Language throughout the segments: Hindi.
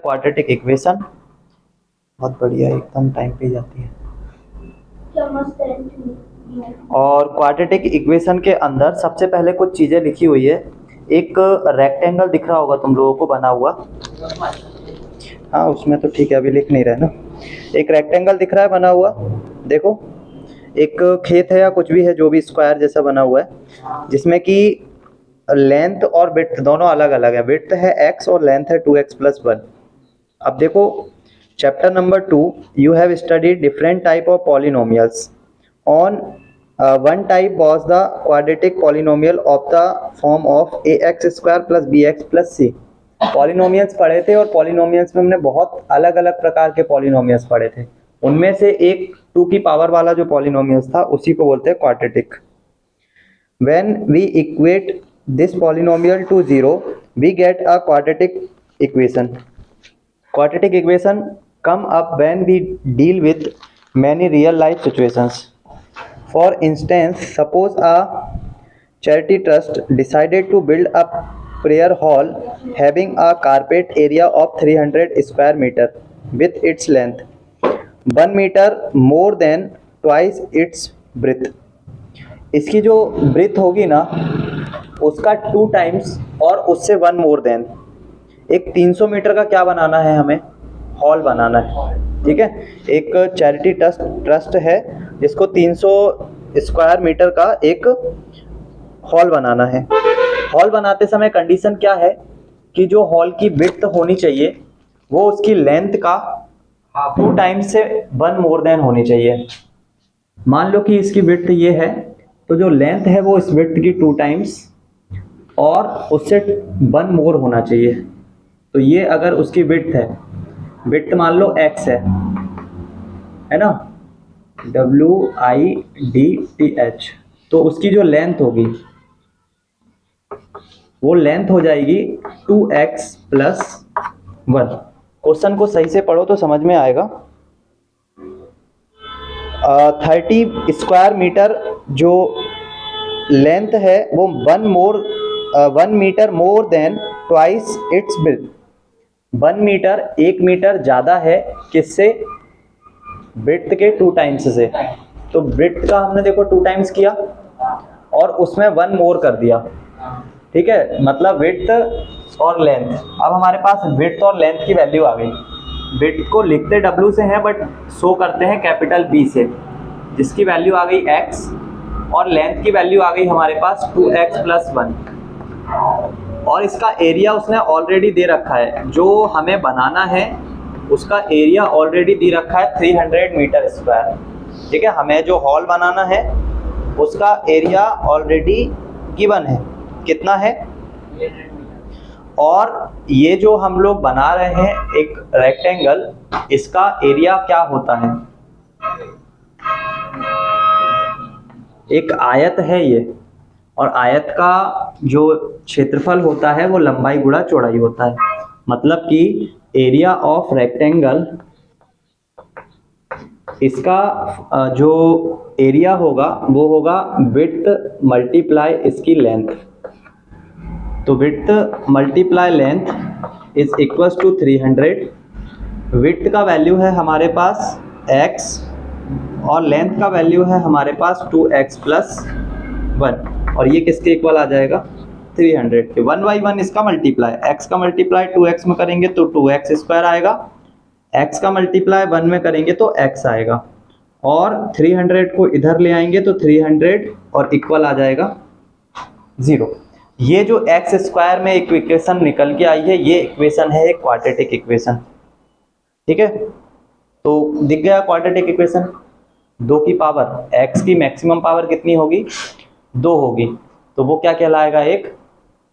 Quadratic equation. बहुत बढ़िया, एकदम टाइम पे जाती है। और क्वाड्रेटिक इक्वेशन के अंदर सबसे पहले कुछ चीज़ें लिखी हुई है। एक रेक्टेंगल दिख रहा होगा तुम लोगों को बना हुआ। हाँ उसमें तो ठीक है, अभी लिख नहीं रहे ना। एक रेक्टेंगल दिख रहा है बना हुआ, देखो एक खेत है या कुछ भी है जो भी स्क्वायर जैसा बना हुआ है, जिसमें कि लेंथ और विड्थ दोनों अलग अलग है। विड्थ है x और लेंथ है 2x+1। अब देखो chapter number 2 you have studied different type of polynomials on one type was the quadratic polynomial of the form of ax² + bx + c। Polynomials पढ़े थे और पॉलिनोमियल्स में हमने बहुत अलग अलग प्रकार के पॉलिनोमियल्स पढ़े थे। उनमें से एक 2 की पावर वाला जो पॉलिनोमियल्स था उसी को बोलते हैं quadratic. When we equate this polynomial to 0, we get a quadratic equation. Quadratic equation come up when we deal with many real life situations. For instance, suppose a charity trust decided to build a prayer hall having a carpet area of 300 square meter with its length 1 meter more than twice its breadth. इसकी जो ब्रेथ होगी ना उसका 2 टाइम्स और उससे 1 मोर देन एक 300 मीटर का क्या बनाना है, हमें हॉल बनाना है। ठीक है, एक चैरिटी ट्रस्ट है जिसको 300 स्क्वायर मीटर का एक हॉल बनाना है। हॉल बनाते समय कंडीशन क्या है कि जो हॉल की विड्थ होनी चाहिए वो उसकी लेंथ का 2 टाइम्स से 1 मोर देन होनी चाहिए। मान लो कि इसकी विड्थ ये है तो जो लेंथ है वो इस विड्थ की 2 टाइम्स और उससे 1 मोर होना चाहिए। तो ये अगर उसकी विड्थ है, विड्थ मान लो x है ना, WIDTH, तो उसकी जो लेंथ होगी वो लेंथ हो जाएगी 2x+1। क्वेश्चन को सही से पढ़ो तो समझ में आएगा। 30 स्क्वायर मीटर जो लेंथ है वो 1 metre more than twice its breadth. 1 metre 1 metre ज़्यादा है किससे, ब्रेथ के 2 टाइम्स से। तो ब्रेथ का हमने देखो 2 टाइम्स किया और उसमें 1 मोर कर दिया। ठीक है, मतलब विड्थ और लेंथ। अब हमारे पास विड्थ और लेंथ की वैल्यू आ गई। विड्थ को लिखते W से हैं बट शो करते हैं कैपिटल B से, जिसकी वैल्यू आ गई x और लेंथ की वैल्यू आ गई हमारे पास 2x+1। और इसका एरिया उसने ऑलरेडी दे रखा है, जो हमें बनाना है उसका एरिया ऑलरेडी दे रखा है 300 मीटर स्क्वायर। ठीक है, हमें जो हॉल बनाना है उसका एरिया ऑलरेडी गिवन है, कितना है। और ये जो हम लोग बना रहे हैं एक रेक्टेंगल, इसका एरिया क्या होता है, एक आयत है ये, और आयत का जो क्षेत्रफल होता है वो लंबाई गुणा चौड़ाई होता है। मतलब कि एरिया ऑफ रेक्टेंगल, इसका जो एरिया होगा वो होगा विड्थ मल्टीप्लाई इसकी लेंथ। तो width multiply length is equals to 300। Width का वैल्यू है हमारे पास x और लेंथ का वैल्यू है हमारे पास 2x+1, और ये किसके इक्वल आ जाएगा, 300 के। 1/1 इसका मल्टीप्लाई, x का मल्टीप्लाई 2x में करेंगे तो 2x² आएगा, x का मल्टीप्लाई 1 में करेंगे तो x आएगा, और 300 को इधर ले आएंगे तो 300 और इक्वल आ जाएगा 0। ये जो x² में एक इक्वेशन निकल के आई है, ये इक्वेशन है एक क्वाड्रेटिक इक्वेशन। ठीक है, तो दिख गया क्वाड्रेटिक इक्वेशन। 2 की पावर, x की मैक्सिमम पावर कितनी होगी, 2 होगी, तो वो क्या कहलाएगा, एक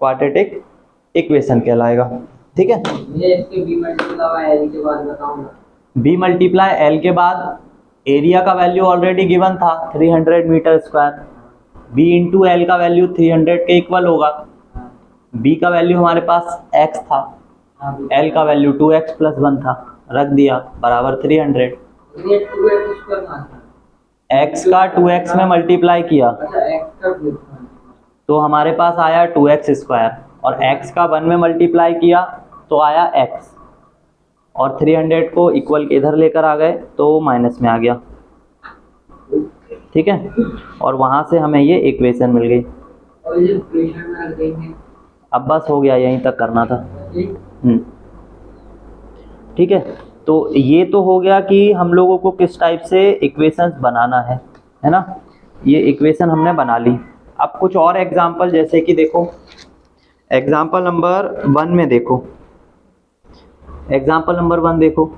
क्वाड्रेटिक इक्वेशन कहलाएगा। ठीक है, ये इसके b मल्टीप्लाई l के बाद बताऊंगा। b मल्टीप्लाई l के बाद एरिया का वैल्यू ऑलरेडी गिवन था 300 metre square, b into L का वैल्यू 300 के इक्वल होगा। b का वैल्यू हमारे पास x था, l का वैल्यू 2x+1 था, रख दिया बराबर 300। ये 2x² था, x का 2x में मल्टीप्लाई किया अच्छा x का 2 तो हमारे पास आया 2x² और x का 1 में मल्टीप्लाई किया तो आया x। और 300 को इक्वल के इधर लेकर आ गए तो माइनस में आ गया, ठीक है। और वहाँ से हमें ये इक्वेशन मिल गई। और ये इक्वेशन में रख देंगे। अब बस हो गया, यहीं तक करना था। ठीक। ठीक है, तो ये तो हो गया कि हम लोगों को किस टाइप से इक्वेशंस बनाना है ना। ये इक्वेशन हमने बना ली। अब कुछ और एग्जांपल, जैसे कि देखो एग्जांपल नंबर 1 में देखो, एग्जांपल नंबर 1 देखो,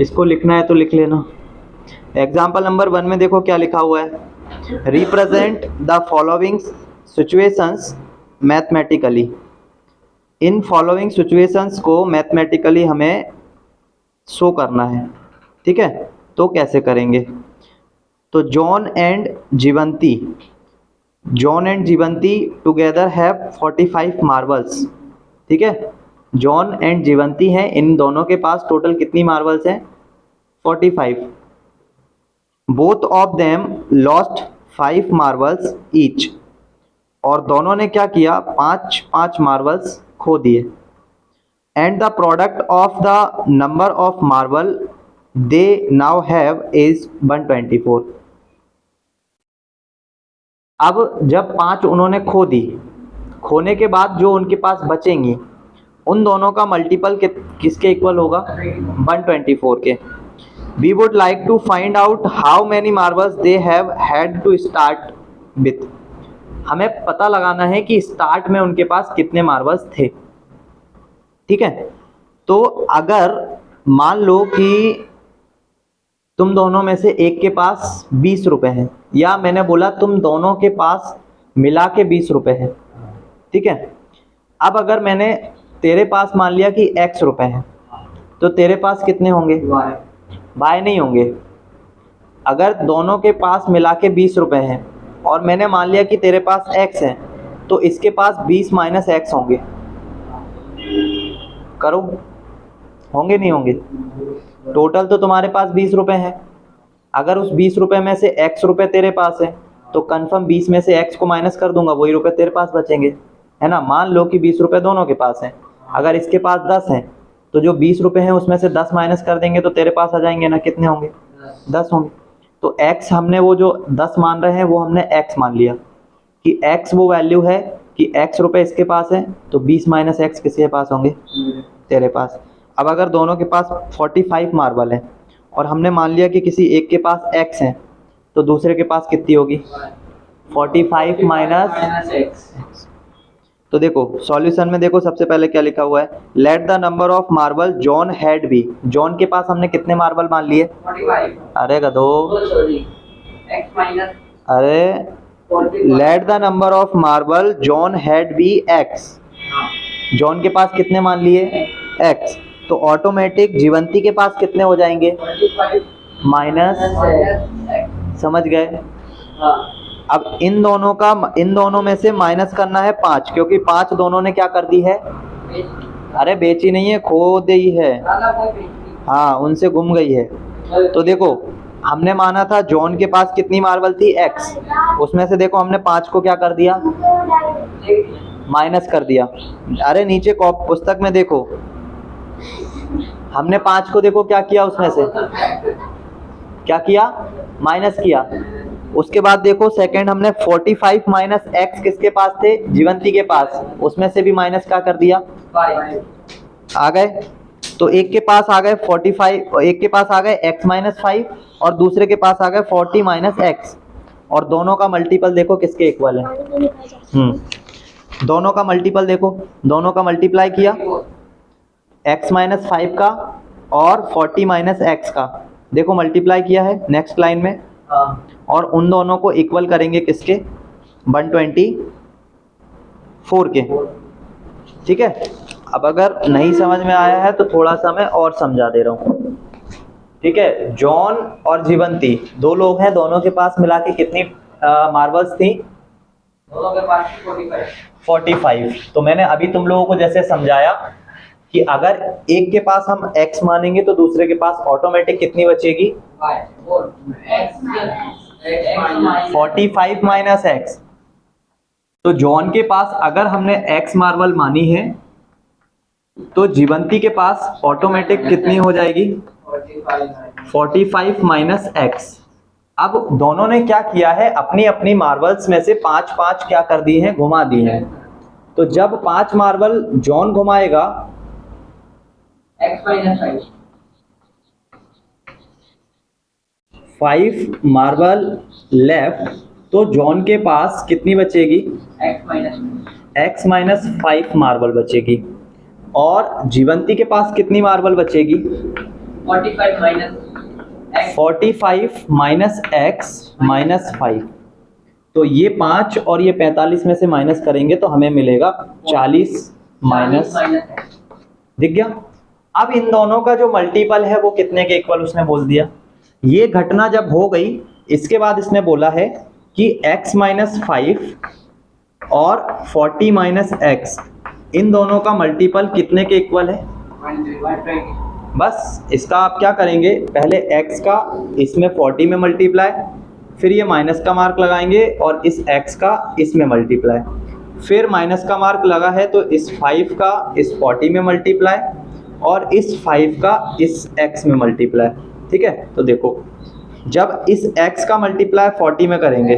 इसको लिखना है तो लिख लेना। एग्जांपल नंबर 1 में देखो क्या लिखा हुआ है, represent the following situations mathematically. इन फॉलोइंग सिचुएशंस को मैथमेटिकली हमें शो करना है, ठीक है। तो कैसे करेंगे, तो John and Jeevanti together have 45 marbles, ठीक है। जॉन एंड जीवंती हैं, इन दोनों के पास टोटल कितनी मार्बल्स हैं, 45। Both of them lost 5 marbles each, और दोनों ने क्या किया, 5 मार्बल्स खो दिए। And the product of the number of marble they now have is 124। अब जब 5 उन्होंने खो दी, खोने के बाद जो उनके पास बचेंगी उन दोनों का मल्टीपल किसके इक्वल होगा, 124 के। We would like to find out how many marbles they have had to start with. हमें पता लगाना है कि स्टार्ट में उनके पास कितने मार्बल्स थे, ठीक है। तो अगर मान लो कि तुम दोनों में से एक के पास 20 रुपए हैं, या मैंने बोला तुम दोनों के पास मिला के 20 रुपए हैं, ठीक है। अब अगर मैंने तेरे पास मान लिया कि x रुपए हैं, तो तेरे पास कितने होंगे, y नहीं होंगे। अगर दोनों के पास मिला के 20 रुपए हैं और मैंने मान लिया कि तेरे पास x है, तो इसके पास 20 माइनस x होंगे। करो, होंगे नहीं होंगे। टोटल तो तुम्हारे पास 20 रुपए हैं। अगर उस 20 रुपए में से x रुपए तेरे पास है तो कंफर्म 20 में से x को माइनस कर दूंगा, वही रुपए तेरे पास बचेंगे, है ना। मान लो कि 20 रुपए दोनों के पास हैं, अगर इसके पास 10 हैं तो जो 20 रुपए हैं उसमें से 10 माइनस कर देंगे तो तेरे पास आ जाएंगे ना, कितने होंगे, 10 होंगे। तो x हमने वो जो 10 मान रहे हैं वो हमने x मान लिया कि x वो वैल्यू है कि x रुपए इसके पास है, तो 20 माइनस x किसके पास होंगे, तेरे पास। अब अगर दोनों के पास 45 मार्बल है और हमने मान लिया कि किसी एक के पास x है, तो दूसरे के पास कितनी होगी, 45 माइनस x। तो देखो सॉल्यूशन में देखो सबसे पहले क्या लिखा हुआ है, let the number of marble John had be. John के पास हमने कितने मार्बल मान लिए, 45। अरे गधो, x माइनस, अरे let the number of marble John had be x। John के पास कितने मान लिए, x। तो ऑटोमेटिक जीवंती के पास कितने हो जाएंगे, 45 माइनस, समझ गए। अब इन दोनों में से माइनस करना है 5, क्योंकि 5 दोनों ने क्या कर दी है, अरे बेची नहीं है, खो दी है, हाँ उनसे गुम गई है। तो देखो हमने माना था जॉन के पास कितनी मार्बल थी, x। उसमें से देखो हमने 5 को क्या कर दिया, माइनस कर दिया। अरे नीचे पुस्तक में देखो हमने 5 को देखो क्या किया, उसमें से क्या किया, माइनस किया। उसके बाद देखो सेकंड हमने 45 माइनस x किसके पास थे, जीवंती के पास, उसमें से भी माइनस क्या कर दिया, आ गए। तो एक के पास आ गए 45, एक के पास आ गए x माइनस 5 और दूसरे के पास आ गए 40 माइनस x, और दोनों का मल्टीपल देखो किसके इक्वल है। दोनों का मल्टीपल देखो, दोनों का मल्टीप्लाई किया x माइनस 5 का और 40 माइनस x का, देखो मल्टीप्लाई किया है नेक्स्ट लाइन में, और उन दोनों को इक्वल करेंगे किसके, 124 के, ठीक है। अब अगर नहीं समझ में आया है तो थोड़ा सा मैं और समझा दे रहा हूँ, ठीक है। जॉन और जीवंती दो लोग हैं, दोनों के पास मिला के कितनी मार्बल्स थी, दोनों के पास 45। तो मैंने अभी तुम लोगों को जैसे समझाया कि अगर एक के पास हम x मानेंगे तो दूसरे के पास ऑटोमेटिक कितनी बचेगी, 45 माइनस x। तो जॉन के पास अगर हमने x मार्बल मानी है, तो जीवंती के पास ऑटोमेटिक कितनी हो जाएगी? 45 माइनस एक्स। अब दोनों ने क्या किया है, अपनी अपनी मार्बल्स में से 5-5 क्या कर दी हैं, घुमा दी हैं। तो जब 5 मार्बल जॉन घुमाएगा, x माइनस 5 मार्बल लेफ्ट, तो जॉन के पास कितनी बचेगी? x माइनस 5 मार्बल बचेगी। और जीवंती के पास कितनी मार्बल बचेगी? 45 माइनस x माइनस 5। तो ये 5 और ये 45 में से माइनस करेंगे तो हमें मिलेगा 40 माइनस। दिख गया? अब इन दोनों का जो मल्टीपल है वो कितने के इक्वल उसने बोल दिया। ये घटना जब हो गई, इसके बाद इसने बोला है कि x माइनस 5 और 40 माइनस एक्स, इन दोनों का मल्टीपल कितने के इक्वल है? 120। बस इसका आप क्या करेंगे, पहले x का इसमें 40 में मल्टीप्लाई, फिर ये माइनस का मार्क लगाएंगे और इस x का इसमें मल्टीप्लाई, फिर माइनस का मार्क लगा है तो इस 5 का इस 40 में मल्टीप्लाई और इस 5 का इस x में मल्टीप्लाई। ठीक है, तो देखो जब इस x का मल्टीप्लाई 40 में करेंगे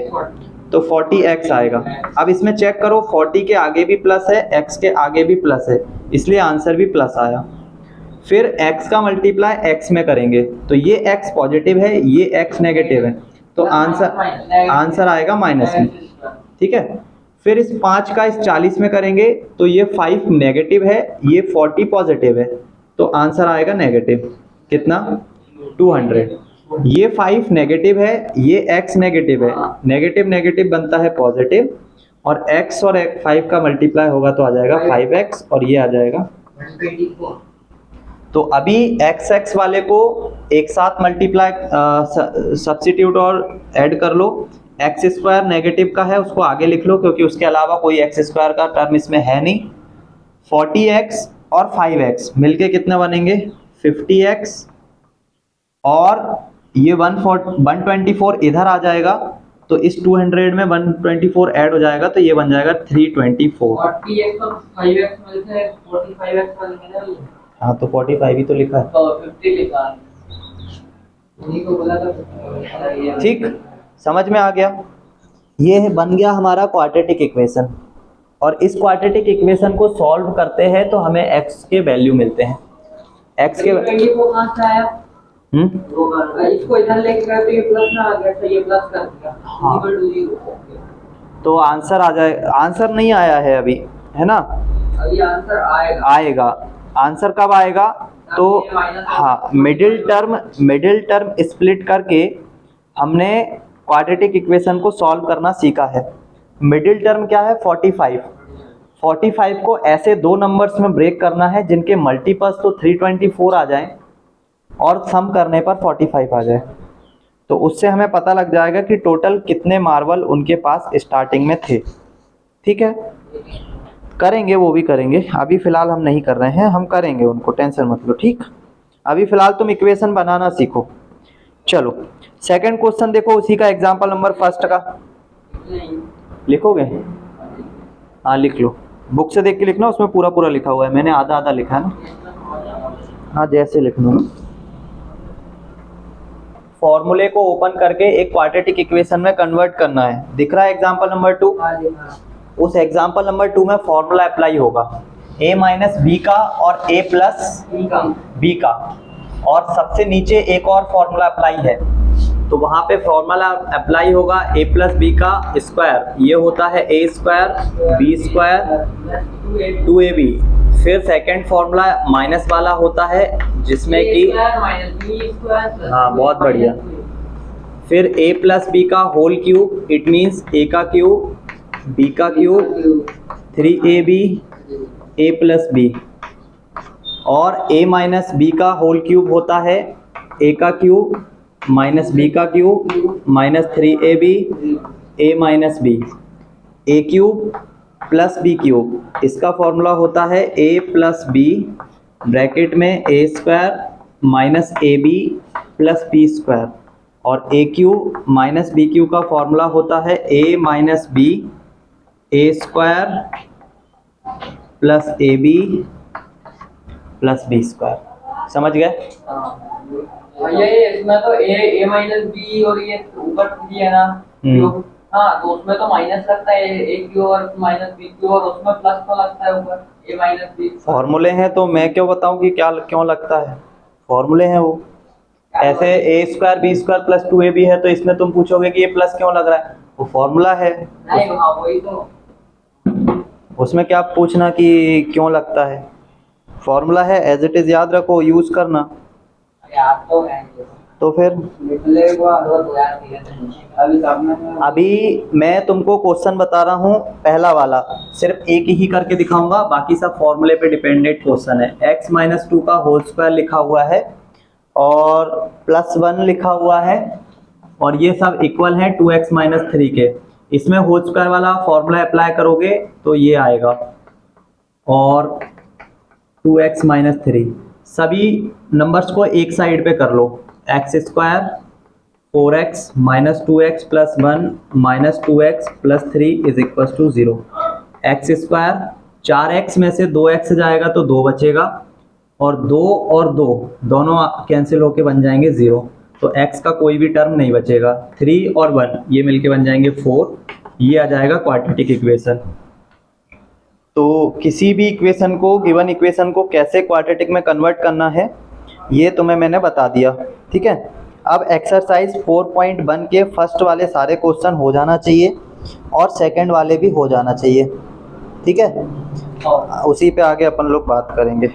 तो 40x आएगा। अब इसमें चेक करो, 40 के आगे भी प्लस है, x के आगे भी प्लस है, इसलिए आंसर भी प्लस आया। फिर x का मल्टीप्लाई x में करेंगे तो ये x पॉजिटिव है, ये x नेगेटिव है, तो आंसर आएगा माइनस में। ठीक है, फिर इस 5 का इस 40 में करेंगे तो ये 5 नेगेटिव है, ये 40 पॉजिटिव है, तो आंसर आएगा नेगेटिव। कितना? 200। ये 5 नेगेटिव है, ये x नेगेटिव है, नेगेटिव नेगेटिव बनता है पॉजिटिव, और x और 5 का मल्टीप्लाई होगा तो आ जाएगा 5x और ये आ जाएगा 124। तो अभी x वाले को एक साथ मल्टीप्लाई सब्स्टिट्यूट और ऐड कर लो। एक्स स्क्वायर नेगेटिव का है, उसको आगे लिख लो क्योंकि उसके अलावा कोई एक्स स्क्वायर का टर्म इसमें है नहीं। 40x और 5x मिलके कितना बनेंगे? 50x, और ये 124 इधर आ जाएगा तो इस 200 में 124 ऐड हो जाएगा तो ये बन जाएगा 324। 40x और 5x मिलते हैं 45x बनेंगे ना। हाँ तो 45 ही तो लिखा है, तो 50 लिखा है, उन्हीं को बोला था। ठीक, समझ में आ गया। ये है बन गया हमारा क्वाड्रेटिक इक्वेशन, और इस क्वाड्रेटिक इक्वेशन को सॉल्व करते हैं तो हमें x के वैल्यू मिलते हैं। x के 24 कहाँ से आया? इसको इधर लेके गए तो ये प्लस में आ गया, तो ये प्लस कर दिया। हाँ। इक्वल टू 0 तो आंसर आ जाए, आंसर नहीं आया है अभी, है ना? अभी आंसर आएगा। आएगा, आंसर कब आएगा? तो हाँ, मिडिल टर्म स्प्लिट करके हमने क्वाड्रेटिक इक्वेशन को सॉल्व करना सीखा है। मिडिल टर्म क्या है? 45 को ऐसे दो नंबर्स में ब्रेक करना है जिनके मल्टीपल्स तो 324 आ जाएं और सम करने पर 45 आ जाए, तो उससे हमें पता लग जाएगा कि टोटल कितने मार्बल उनके पास स्टार्टिंग में थे। ठीक है, करेंगे, वो भी करेंगे, अभी फिलहाल हम नहीं कर रहे हैं, हम करेंगे उनको, टेंशन मत लो। ठीक, अभी फिलहाल तुम इक्वेशन बनाना सीखो। चलो सेकंड क्वेश्चन देखो, उसी का एग्जांपल नंबर फर्स्ट का लिखोगे? हाँ लिख लो, बुक से देख के लिखना, उसमें पूरा पूरा लिखा हुआ है, मैंने आधा आधा लिखा है ना। हाँ जैसे लिख लो। फॉर्मूले को ओपन करके एक क्वाड्रेटिक इक्वेशन में कन्वर्ट करना है। दिख रहा है एग्जांपल नंबर 2? उस एग्जांपल नंबर 2 में फॉर्मूला अप्लाई होगा a माइनस बी का और a प्लस बी का, और सबसे नीचे एक और फॉर्मूला अप्लाई है, तो वहां पे फॉर्मूला अप्लाई होगा a प्लस बी का स्क्वायर, ये होता है a square B square 2ab। फिर सेकंड फॉर्मूला माइनस वाला होता है जिसमें कि हाँ बहुत बढ़िया, फिर a प्लस बी का whole cube, it means a का क्यूब b का cube 3ab a plus B, और a माइनस बी का होल क्यूब होता है a का क्यूब माइनस बी का cube minus 3ab a minus B, a cube plus B cube, इसका फॉर्मूला होता है a प्लस बी ब्रैकेट में a square minus A B plus B square, और a cube minus B cube का फॉर्मूला होता है a minus B A square plus A B plus B square. समझ गए? हाँ, ये इसमें तो ए माइनस बी और ये ऊपर थ्री है ना क्यूब। हाँ, तो उसमें तो माइनस लगता है ए क्यूब और माइनस बी क्यूब, और उसमें प्लस तो लगता है ऊपर ए माइनस बी। फॉर्मूले हैं तो मैं क्यों बताऊं कि क्या क्यों लगता है, फॉर्मूले हैं वो। ऐसे A square B square plus 2ab है तो इसमें तुम पूछोगे कि ये प्लस क्यों लग रहा है, वो फॉर्मूला है। नहीं, हाँ वही तो। उसमें क्या पूछना कि क्यों लगता है, फॉर्मूला है, एज इट इज याद रखो, यूज करना। याद तो है। तो फिर अभी मैं तुमको क्वेश्चन बता रहा हूँ पहला वाला, सिर्फ एक ही करके दिखाऊंगा, बाकी सब फॉर्मूले पे डिपेंडेंट क्वेश्चन है। x माइनस 2 का होल स्क्वायर लिखा हुआ है और प्लस 1 लिखा हुआ है, और ये सब इक्वल है 2x माइनस 3 के। इसमें होल स्क्वायर वाला फॉर्मूला अप्लाई करोगे तो ये आएगा, और 2x माइनस 3 सभी नंबर्स को एक साइड पे कर लो। X square 4x minus 2x plus 1 minus 2x plus 3 is equal to 0। X square 4x में से 2x जाएगा तो 2 बचेगा, और 2 और 2 दोनों कैंसिल होके बन जाएंगे 0, तो x का कोई भी टर्म नहीं बचेगा। 3 और 1 ये मिलके बन जाएंगे 4, ये आ जाएगा क्वाड्रेटिक इक्वेशन। तो किसी भी इक्वेशन को, गिवन इक्वेशन को कैसे क्वाड्रेटिक में कन्वर्ट करना है ये तुम्हें मैंने बता दिया, ठीक है। अब एक्सरसाइज 4.1 के फर्स्ट वाले सारे क्वेश्चन हो जाना चाहिए और सेकंड वाले भी हो जाना चाहिए, ठीक है। उसी पे आगे अपन लोग बात करेंगे।